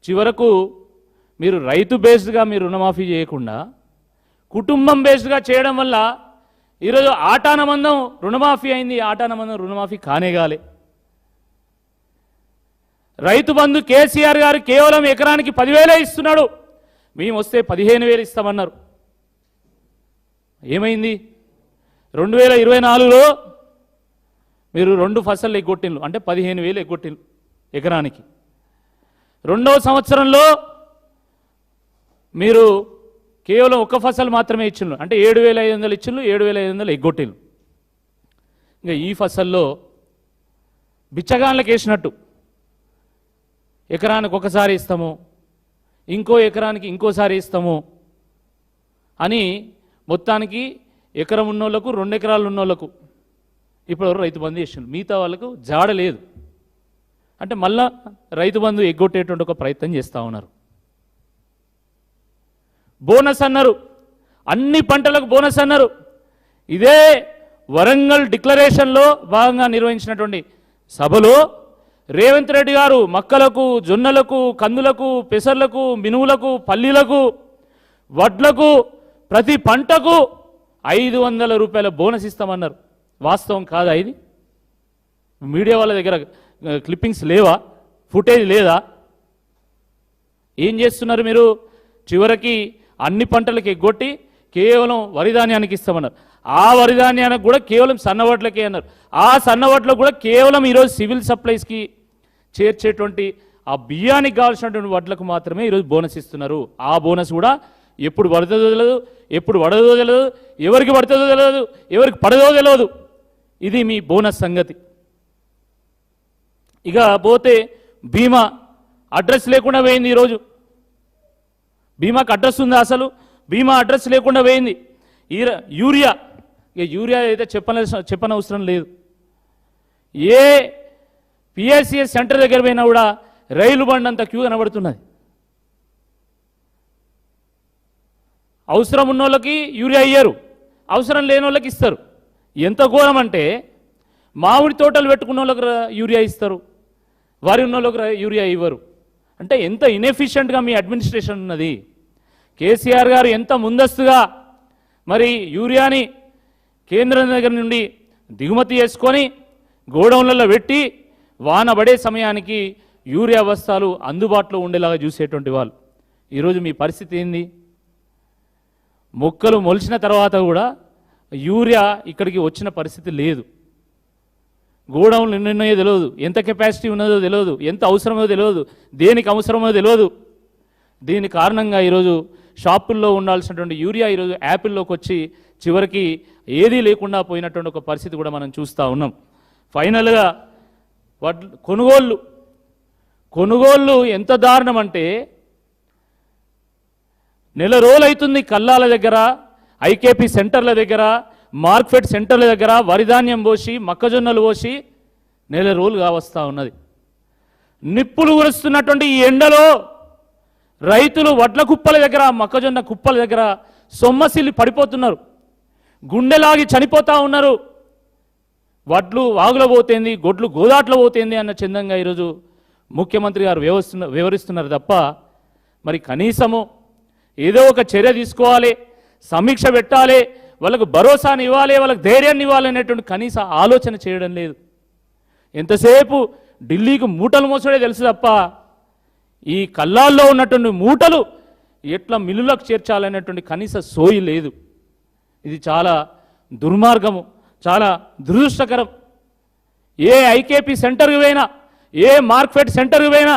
చివరకు మీరు రైతు బేస్డ్గా మీరు రుణమాఫీ చేయకుండా కుటుంబం బేస్డ్గా చేయడం వల్ల ఈరోజు ఆటానమందం రుణమాఫీ అయింది, ఆటానమందం రుణమాఫీ కానేగాలే. రైతు బంధు కేసీఆర్ గారు కేవలం ఎకరానికి 10,000 ఇస్తున్నాడు, మేము వస్తే 15,000 ఇస్తామన్నారు. ఏమైంది? 2024లో మీరు 2 ఫసళ్ళు ఎగ్గొట్టిండ్రు, అంటే 15,000 ఎగ్గొట్టిండ్రు ఎకరానికి. రెండవ సంవత్సరంలో మీరు కేవలం 1 ఫసలు మాత్రమే ఇచ్చిండ్రు, అంటే 7,500 ఇచ్చిండ్రు, 7,500 ఎగ్గొట్టిండ్రు. ఇంకా ఈ ఫసల్లో బిచ్చగాళ్ళకి వేసినట్టు ఎకరానికి ఒకసారి ఇస్తాము, ఇంకో ఎకరానికి ఇంకోసారి ఇస్తాము అని మొత్తానికి ఎకరం ఉన్నోళ్లకు 2 ఎకరాలు ఉన్నోళ్లకు ఇప్పుడు రైతు బంధు చేసిండ్రు, మిగతా వాళ్ళకు జాడ లేదు. అంటే మళ్ళా రైతు బంధు ఎగ్గొట్టేటువంటి ఒక ప్రయత్నం చేస్తూ ఉన్నారు. బోనస్ అన్నారు, అన్ని పంటలకు బోనస్ అన్నారు. ఇదే వరంగల్ డిక్లరేషన్లో భాగంగా నిర్వహించినటువంటి సభలో రేవంత్ రెడ్డి గారు మక్కలకు, జొన్నలకు, కందులకు, పెసర్లకు, మినువులకు, పల్లీలకు, వడ్లకు, ప్రతి పంటకు 500 రూపాయల బోనస్ ఇస్తామన్నారు. వాస్తవం కాదా ఇది? మీడియా వాళ్ళ దగ్గర క్లిప్పింగ్స్ లేవా? ఫుటేజ్ లేదా? ఏం చేస్తున్నారు మీరు? చివరికి అన్ని పంటలకు ఎగ్గొట్టి కేవలం వరిధాన్యానికి ఇస్తామన్నారు. ఆ వరిధాన్యానికి కూడా కేవలం సన్నవడ్లకే అన్నారు. ఆ సన్నవడ్లకు కూడా కేవలం ఈరోజు సివిల్ సప్లైస్కి చేర్చేటువంటి ఆ బియ్యానికి కావాల్సినటువంటి వడ్లకు మాత్రమే ఈరోజు బోనస్ ఇస్తున్నారు. ఆ బోనస్ కూడా ఎప్పుడు పడుతుందో తెలియదు, ఎప్పుడు పడదో తెలియదు, ఎవరికి పడుతుందో తెలియదు, ఎవరికి పడదో తెలియదు. ఇది మీ బోనస్ సంగతి. ఇక పోతే బీమా అడ్రస్ లేకుండా పోయింది. ఈరోజు బీమాకు అడ్రస్ ఉందా? అసలు బీమా అడ్రస్ లేకుండా పోయింది. యూరియా, ఇక యూరియా అయితే చెప్పనవసరం లేదు. ఏ పిఎస్సిఎస్ సెంటర్ దగ్గర పోయినా కూడా రైలు బండి అంతా క్యూ కనబడుతున్నది. అవసరం ఉన్న వాళ్ళకి యూరియా ఇయ్యరు, అవసరం లేని వాళ్ళకి ఇస్తారు. ఎంత ఘోరం అంటే మామిడి తోటలు పెట్టుకున్న వాళ్ళకి యూరియా ఇస్తారు, వరి ఉన్న వాళ్ళకి యూరియా ఇవ్వరు. అంటే ఎంత ఇన్ఎఫిషియెంట్గా మీ అడ్మినిస్ట్రేషన్ ఉన్నది. కేసీఆర్ గారు ఎంత ముందస్తుగా మరి యూరియాని కేంద్రం దగ్గర నుండి దిగుమతి చేసుకొని గోడౌన్లలో పెట్టి వాన పడే సమయానికి యూరియా బస్తాలు అందుబాటులో ఉండేలాగా చూసేటువంటి వాళ్ళు. ఈరోజు మీ పరిస్థితి ఏంది? మొక్కలు మొలిచిన తర్వాత కూడా యూరియా ఇక్కడికి వచ్చిన పరిస్థితి లేదు. గోడౌన్లు ఎన్నున్నాయో తెలియదు, ఎంత కెపాసిటీ ఉన్నదో తెలియదు, ఎంత అవసరమో తెలియదు, దేనికి అవసరమో తెలియదు. దీని కారణంగా ఈరోజు షాపుల్లో ఉండాల్సినటువంటి యూరియా ఈరోజు యాపిల్లోకి వచ్చి చివరికి ఏదీ లేకుండా పోయినటువంటి ఒక పరిస్థితి కూడా మనం చూస్తూ ఉన్నాం. ఫైనల్గా కొనుగోళ్ళు ఎంత దారుణం అంటే, నెల రోజులైతుంది కల్లాల దగ్గర, ఐకేపీ సెంటర్ల దగ్గర, మార్కెట్ సెంటర్ల దగ్గర వరిధాన్యం పోసి మొక్కజొన్నలు పోసి నెల రోజులుగా వస్తూ ఉన్నది. నిప్పులు కురుస్తున్నటువంటి ఈ ఎండలో రైతులు వడ్ల కుప్పల దగ్గర, మొక్కజొన్న కుప్పల దగ్గర సొమ్మసిల్లి పడిపోతున్నారు, గుండెలాగి చనిపోతూ ఉన్నారు. వడ్లు వాగులో పోతేంది, గొడ్లు గోదాట్లో పోతేంది అన్న చందంగా ఈరోజు ముఖ్యమంత్రి గారు వివరిస్తున్నారు తప్ప మరి కనీసము ఏదో ఒక చర్య తీసుకోవాలి, సమీక్ష పెట్టాలి, వాళ్ళకు భరోసాని ఇవ్వాలి, వాళ్ళకు ధైర్యాన్ని ఇవ్వాలి అనేటువంటి కనీస ఆలోచన చేయడం లేదు. ఎంతసేపు ఢిల్లీకి మూటలు మోసడే తెలుసు తప్ప ఈ కల్లాల్లో ఉన్నటువంటి మూటలు ఎట్లా మిల్లులకు చేర్చాలనేటువంటి కనీస సోయి లేదు. ఇది చాలా దుర్మార్గము, చాలా దురదృష్టకరం. ఏ ఐకేపీ సెంటర్కి పోయినా, ఏ మార్కెట్ సెంటర్కి పోయినా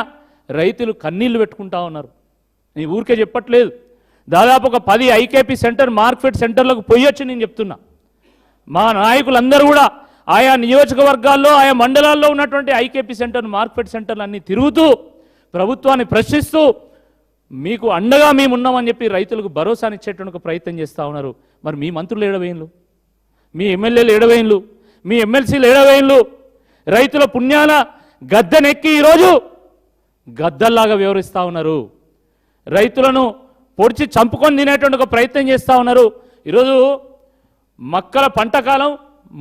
రైతులు కన్నీళ్లు పెట్టుకుంటా ఉన్నారు. నీ ఊరికే చెప్పట్లేదు, దాదాపు ఒక 10 ఐకేపీ సెంటర్ మార్కెట్ సెంటర్లకు పోయొచ్చు నేను చెప్తున్నా. మా నాయకులందరూ కూడా ఆయా నియోజకవర్గాల్లో, ఆయా మండలాల్లో ఉన్నటువంటి ఐకేపీ సెంటర్, మార్కెట్ సెంటర్లు అన్నీ తిరుగుతూ ప్రభుత్వాన్ని ప్రశ్నిస్తూ మీకు అండగా మేమున్నామని చెప్పి రైతులకు భరోసాని ఇచ్చేటువంటి ప్రయత్నం చేస్తూ ఉన్నారు. మరి మీ మంత్రులు ఏడవేయంలు, మీ ఎమ్మెల్యేలు ఏడవేయంలు, మీ ఎమ్మెల్సీలు ఏడవేయంలు రైతుల పుణ్యాల గద్దెనెక్కి ఈరోజు గద్దల్లాగా వ్యవహరిస్తూ ఉన్నారు. రైతులను పొడిచి చంపుకొని తినేటువంటి ఒక ప్రయత్నం చేస్తూ ఉన్నారు. ఈరోజు మక్కల పంట కాలం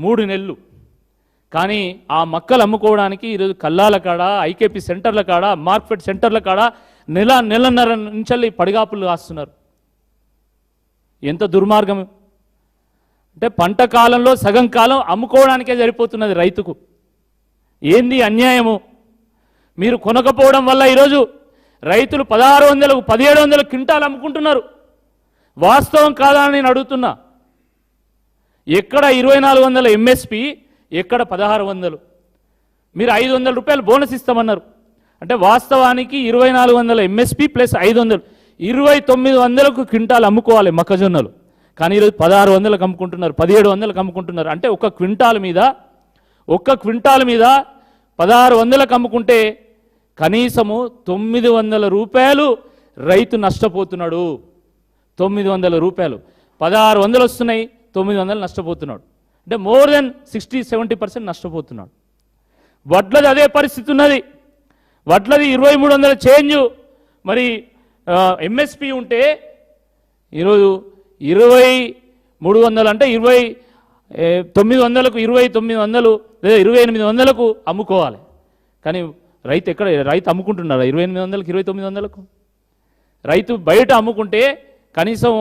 3 నెలలు, కానీ ఆ మక్కలు అమ్ముకోవడానికి ఈరోజు కల్లాల కాడ, ఐకేపీ సెంటర్ల కాడ, మార్కెట్ సెంటర్ల కాడ నెలన్నర నుంచి పడిగాపులు కాస్తున్నారు. ఎంత దుర్మార్గం! అంటే పంట కాలంలో సగం కాలం అమ్ముకోవడానికే సరిపోతున్నది రైతుకు. ఏంది అన్యాయము? మీరు కొనకపోవడం వల్ల ఈరోజు రైతులు 1600 1700 క్వింటాలు అమ్ముకుంటున్నారు. వాస్తవం కాదా అని నేను అడుగుతున్నా. ఎక్కడ 2400 ఎంఎస్పి, ఎక్కడ 1600? మీరు 500 రూపాయలు బోనస్ ఇస్తామన్నారు. అంటే వాస్తవానికి 2400 ఎంఎస్పి ప్లస్ 500 2900కు క్వింటాలు అమ్ముకోవాలి మొక్కజొన్నలు. కానీ ఈరోజు 1600కు అమ్ముకుంటున్నారు, 1700కు అమ్ముకుంటున్నారు. అంటే ఒక్క క్వింటాల్ మీద 1600కు అమ్ముకుంటే కనీసము 900 రూపాయలు రైతు నష్టపోతున్నాడు. 900 రూపాయలు, 1600 వస్తున్నాయి, 900 నష్టపోతున్నాడు. అంటే మోర్ దెన్ 60-70% నష్టపోతున్నాడు. వడ్లది అదే పరిస్థితి ఉన్నది. వడ్లది 2300 చేంజ్ మరి ఎంఎస్పి ఉంటే ఈరోజు 2300 అంటే 2900కు 2900 లేదా 2800కు అమ్ముకోవాలి. కానీ రైతు అమ్ముకుంటున్నారా 2800కు 2900కు? రైతు బయట అమ్ముకుంటే కనీసం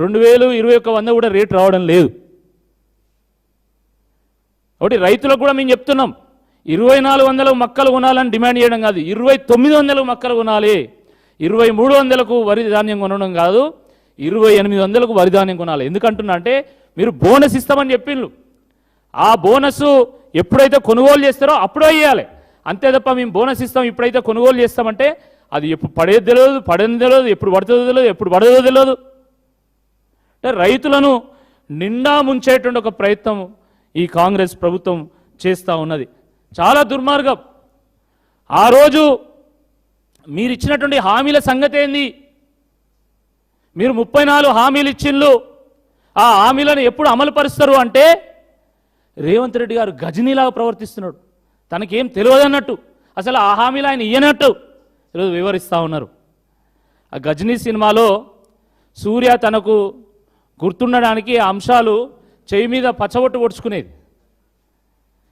2000-2100 కూడా రేటు రావడం లేదు. ఒకటి రైతులకు కూడా మేము చెప్తున్నాం, 2400 మక్కలు కొనాలని డిమాండ్ చేయడం కాదు, 2900 మక్కలు కొనాలి. 2300కు వరి ధాన్యం కొనడం కాదు, 2800కు వరి ధాన్యం కొనాలి. ఎందుకంటున్నా అంటే మీరు బోనస్ ఇస్తామని చెప్పిండ్రు. ఆ బోనస్ ఎప్పుడైతే కొనుగోలు చేస్తారో అప్పుడే ఇవ్వాలి. అంతే తప్ప మేము బోనస్ ఇస్తాం ఇప్పుడైతే కొనుగోలు చేస్తామంటే అది ఎప్పుడు పడేది తెలియదు, పడేది తెలియదు, ఎప్పుడు పడుతుందో తెలియదు, ఎప్పుడు పడదో తెలియదు. అంటే రైతులను నిండా ముంచేటువంటి ఒక ప్రయత్నం ఈ కాంగ్రెస్ ప్రభుత్వం చేస్తూ ఉన్నది. చాలా దుర్మార్గం. ఆ రోజు మీరు ఇచ్చినటువంటి హామీల సంగతి ఏంది? మీరు 34 హామీలు ఇచ్చిండ్రు. ఆ హామీలను ఎప్పుడు అమలు పరుస్తారు అంటే రేవంత్ రెడ్డి గారు గజనీలాగా ప్రవర్తిస్తున్నాడు. తనకేం తెలియదన్నట్టు, అసలు ఆ హామీలు ఆయన ఇయ్యనట్టు ఈరోజు వివరిస్తూ ఉన్నారు. ఆ గజనీ సినిమాలో సూర్య తనకు గుర్తుండడానికి ఆ అంశాలు చేయి మీద పచ్చబొట్టు పొడుచుకునేది.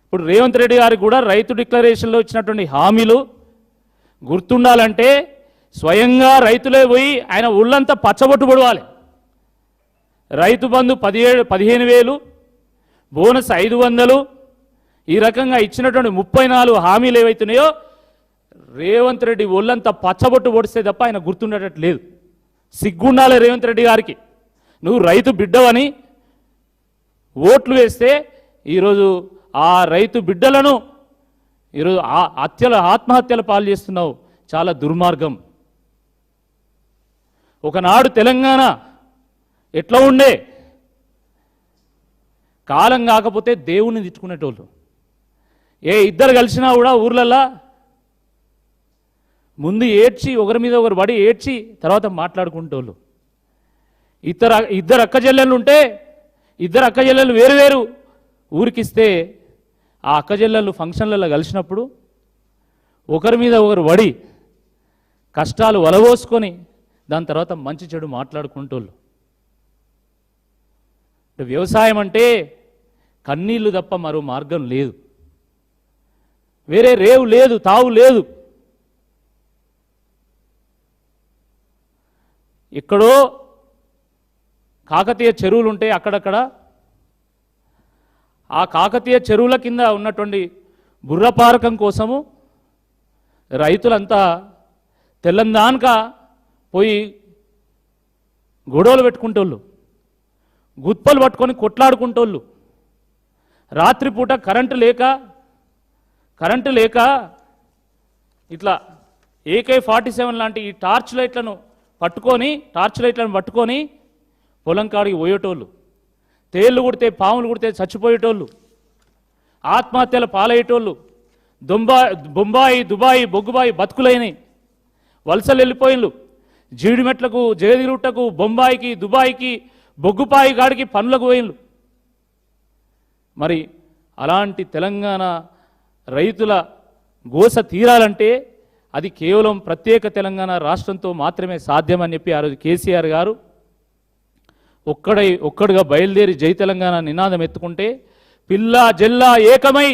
ఇప్పుడు రేవంత్ రెడ్డి గారికి కూడా రైతు డిక్లరేషన్లో ఇచ్చినటువంటి హామీలు గుర్తుండాలంటే స్వయంగా రైతులే పోయి ఆయన ఒళ్ళంతా పచ్చబొట్టు పొడవాలి. రైతు బంధు 15,000, బోనస్ 500, ఈ రకంగా ఇచ్చినటువంటి 34 హామీలు ఏవైతున్నాయో రేవంత్ రెడ్డి ఒళ్ళంతా పచ్చబొట్టు పొడిస్తే తప్ప ఆయన గుర్తుండేటట్టు లేదు. సిగ్గుండాలి రేవంత్ రెడ్డి గారికి. నువ్వు రైతు బిడ్డవని ఓట్లు వేస్తే ఈరోజు ఆ రైతు బిడ్డలను ఈరోజు ఆత్మహత్యల పాలు చేస్తున్నావు. చాలా దుర్మార్గం. ఒకనాడు తెలంగాణ ఎట్లా ఉండే? కాలం కాకపోతే దేవుణ్ణి తిట్టుకునేటోళ్ళు. ఇద్దరు కలిసినా కూడా ఊర్లల్లా ముందు ఏడ్చి ఒకరి మీద ఒకరు పడి ఏడ్చి తర్వాత మాట్లాడుకుంటోళ్ళు. ఇద్దరు అక్క చెల్లెళ్ళు ఉంటే ఇద్దరు అక్క చెల్లెళ్ళు వేరు ఊరికిస్తే ఆ అక్క చెల్లెళ్ళు ఫంక్షన్లలో కలిసినప్పుడు ఒకరి మీద ఒకరు పడి కష్టాలు వలవోసుకొని దాని తర్వాత మంచి చెడు మాట్లాడుకుంటోళ్ళు. వ్యవసాయం అంటే కన్నీళ్లు తప్ప మరో మార్గం లేదు. వేరే రేవు లేదు, తావు లేదు. ఎక్కడో కాకతీయ చెరువులు ఉంటే అక్కడక్కడ ఆ కాకతీయ చెరువుల కింద ఉన్నటువంటి బుర్రపారకం కోసము రైతులంతా తెల్లందానక పోయి గొడవలు పెట్టుకుంటోళ్ళు, గుత్పలు పట్టుకొని కొట్లాడుకుంటోళ్ళు. రాత్రిపూట కరెంటు లేక ఇట్లా AK-47 లాంటి ఈ టార్చ్ లైట్లను పట్టుకొని పొలం కాడికి పోయేటోళ్ళు, తేళ్లు కుడితే పాములు కుడితే చచ్చిపోయేటోళ్ళు, ఆత్మహత్యలు పాలయ్యేటోళ్ళు, బొంబాయి దుబాయి బొగ్గుబాయి బతుకులైనవి, వలసలు వెళ్ళిపోయిన్లు, జీడిమెట్లకు జగదిగుట్టకు బొంబాయికి దుబాయికి బొగ్గుపాయి గాడికి పనులకు పోయిన్లు. మరి అలాంటి తెలంగాణ రైతుల గోస తీరాలంటే అది కేవలం ప్రత్యేక తెలంగాణ రాష్ట్రంతో మాత్రమే సాధ్యమని చెప్పి ఆ రోజు కేసీఆర్ గారు ఒక్కడుగా బయలుదేరి జై తెలంగాణ నినాదం ఎత్తుకుంటే పిల్లా జల్లా ఏకమై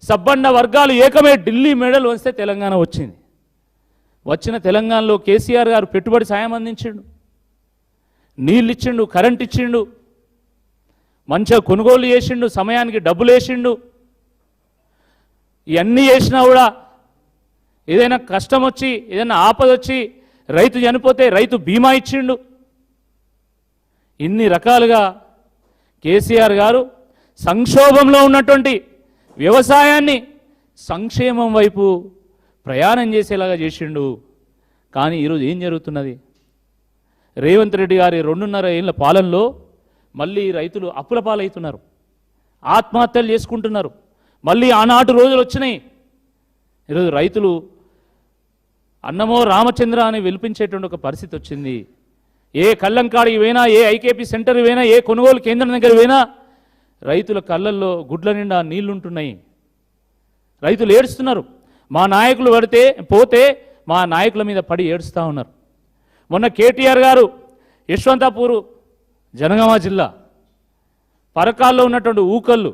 సబ్బండ వర్గాలు ఏకమై ఢిల్లీ మెడల్ వస్తే తెలంగాణ వచ్చింది. వచ్చిన తెలంగాణలో కేసీఆర్ గారు పెట్టుబడి సాయం అందించిండు, నీళ్ళు ఇచ్చిండు, కరెంట్ ఇచ్చిండు, మంచిగా కొనుగోలు చేసిండు, సమయానికి డబ్బులు వేసిండు. ఇవన్నీ చేసినా కూడా ఏదైనా కష్టం వచ్చి ఏదైనా ఆపద వచ్చి రైతు చనిపోతే రైతు బీమా ఇచ్చిండు. ఇన్ని రకాలుగా కేసీఆర్ గారు సంక్షోభంలో ఉన్నటువంటి వ్యవసాయాన్ని సంక్షేమం వైపు ప్రయాణం చేసేలాగా చేసిండు. కానీ ఈరోజు ఏం జరుగుతున్నది? రేవంత్ రెడ్డి గారి 2.5 ఏళ్ల పాలనలో మళ్ళీ రైతులు అప్పుల పాలవుతున్నారు, ఆత్మహత్యలు చేసుకుంటున్నారు. మళ్ళీ ఆనాటి రోజులు వచ్చినాయి. ఈరోజు రైతులు అన్నమో రామచంద్ర అని విలిపించేటువంటి ఒక పరిస్థితి వచ్చింది. ఏ కళ్ళంకాడికి పోయినా, ఏ ఐకేపీ సెంటర్కి పోయినా, ఏ కొనుగోలు కేంద్రం దగ్గర పోయినా రైతుల కళ్ళల్లో గుడ్ల నిండా నీళ్లుంటున్నాయి. రైతులు ఏడుస్తున్నారు. మా నాయకులు పోతే మా నాయకుల మీద పడి ఏడుస్తూ ఉన్నారు. మొన్న కేటీఆర్ గారు యశ్వంతాపూరు, జనగామ జిల్లా పరకాల్లో ఉన్నటువంటి ఊకళ్ళు,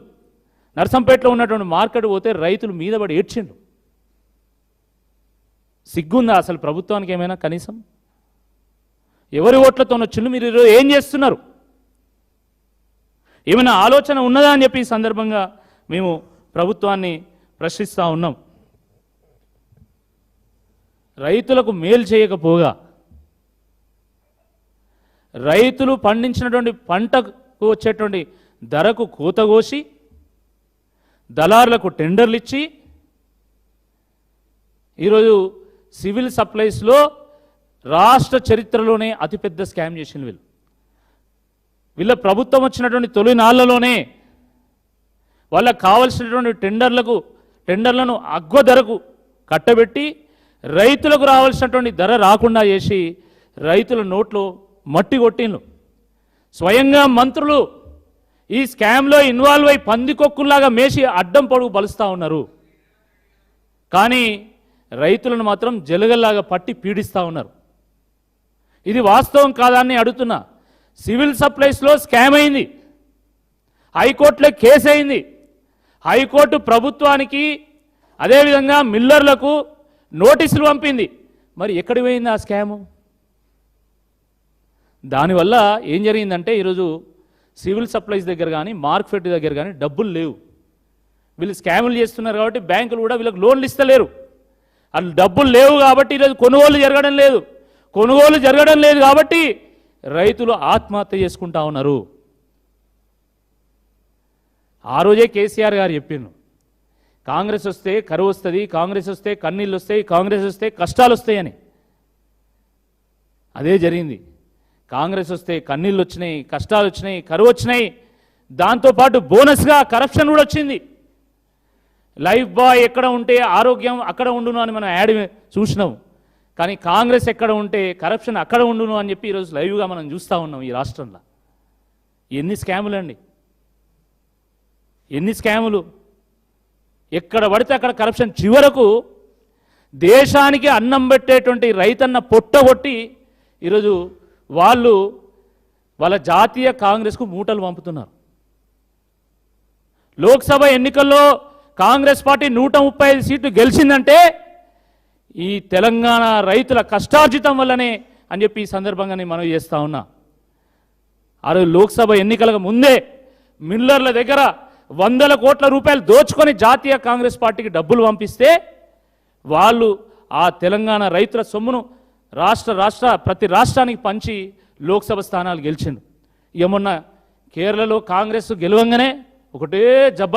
నర్సంపేటలో ఉన్నటువంటి మార్కెట్ పోతే రైతులు మీద పడి ఏడ్చిండ్రు. సిగ్గుందా అసలు ప్రభుత్వానికి ఏమైనా? కనీసం ఎవరి ఓట్లతో వచ్చిండ్రు? మీరు ఈరోజు ఏం చేస్తున్నారు? ఏమైనా ఆలోచన ఉన్నదా అని చెప్పి ఈ సందర్భంగా మేము ప్రభుత్వాన్ని ప్రశ్నిస్తూ ఉన్నాం. రైతులకు మేలు చేయకపోగా రైతులు పండించినటువంటి పంటకు వచ్చేటువంటి ధరకు కూతగోసి దళారులకు టెండర్లు ఇచ్చి ఈరోజు సివిల్ సప్లైస్లో రాష్ట్ర చరిత్రలోనే అతిపెద్ద స్కామ్ చేసిన వీళ్ళ ప్రభుత్వం వచ్చినటువంటి తొలి నాళ్లలోనే వాళ్ళకు కావలసినటువంటి టెండర్లను అగ్వ ధరకు కట్టబెట్టి రైతులకు రావాల్సినటువంటి ధర రాకుండా చేసి రైతుల నోట్లో మట్టి కొట్టిండ్రు. స్వయంగా మంత్రులు ఈ స్కామ్లో ఇన్వాల్వ్ అయి పందికొక్కుల్లాగా మేసి అడ్డం పొడుగు బలుస్తూ ఉన్నారు. కానీ రైతులను మాత్రం జలగల్లాగా పట్టి పీడిస్తూ ఉన్నారు. ఇది వాస్తవం కాదా అని అడుగుతున్నా. సివిల్ సప్లైస్లో స్కామ్ అయింది, హైకోర్టులో కేసు అయింది. హైకోర్టు ప్రభుత్వానికి అదేవిధంగా మిల్లర్లకు నోటీసులు పంపింది. మరి ఎక్కడికి పోయింది ఆ స్కాము? దానివల్ల ఏం జరిగిందంటే ఈరోజు సివిల్ సప్లైస్ దగ్గర కానీ మార్కెట్ దగ్గర కానీ డబ్బులు లేవు. వీళ్ళు స్కాములు చేస్తున్నారు కాబట్టి బ్యాంకులు కూడా వీళ్ళకి లోన్లు ఇస్తలేరు. వాళ్ళు డబ్బులు లేవు కాబట్టి ఈరోజు కొనుగోలు జరగడం లేదు. కొనుగోలు జరగడం లేదు కాబట్టి రైతులు ఆత్మహత్య చేసుకుంటా ఉన్నారు. ఆ రోజే కేసీఆర్ గారు చెప్పిండ్రు, కాంగ్రెస్ వస్తే కరువు వస్తుంది, కాంగ్రెస్ వస్తే కన్నీళ్ళు వస్తాయి, కాంగ్రెస్ వస్తే కష్టాలు వస్తాయని. అదే జరిగింది. కాంగ్రెస్ వస్తే కన్నీళ్ళు వచ్చినాయి, కష్టాలు వచ్చినాయి, కరువు వచ్చినాయి. దాంతోపాటు బోనస్గా కరప్షన్ కూడా వచ్చింది. లైఫ్ బాయ్ ఎక్కడ ఉంటే ఆరోగ్యం అక్కడ ఉండును అని మనం యాడ్ చూసినాం. కానీ కాంగ్రెస్ ఎక్కడ ఉంటే కరప్షన్ అక్కడ ఉండును అని చెప్పి ఈరోజు లైవ్గా మనం చూస్తూ ఉన్నాం. ఈ రాష్ట్రంలో ఎన్ని స్కాములు అండి, ఎన్ని స్కాములు! ఎక్కడ పడితే అక్కడ కరప్షన్. చివరకు దేశానికి అన్నం పెట్టేటువంటి రైతన్న పొట్టగొట్టి ఈరోజు వాళ్ళ జాతీయ కాంగ్రెస్కు మూటలు పంపుతున్నారు. లోక్సభ ఎన్నికల్లో కాంగ్రెస్ పార్టీ 135 సీట్లు గెలిచిందంటే ఈ తెలంగాణ రైతుల కష్టార్జితం వల్లనే అని చెప్పి ఈ సందర్భంగా నేను మనవి చేస్తా ఉన్నా. ఆ రోజు లోక్సభ ఎన్నికలకు ముందే మిల్లర్ల దగ్గర 100 కోట్ల రూపాయలు దోచుకొని జాతీయ కాంగ్రెస్ పార్టీకి డబ్బులు పంపిస్తే వాళ్ళు ఆ తెలంగాణ రైతుల సొమ్మును ప్రతి రాష్ట్రానికి పంచి లోక్సభ స్థానాలు గెలిచిండు. ఇక మొన్న కేరళలో కాంగ్రెస్ గెలవంగానే ఒకటే జబ్బ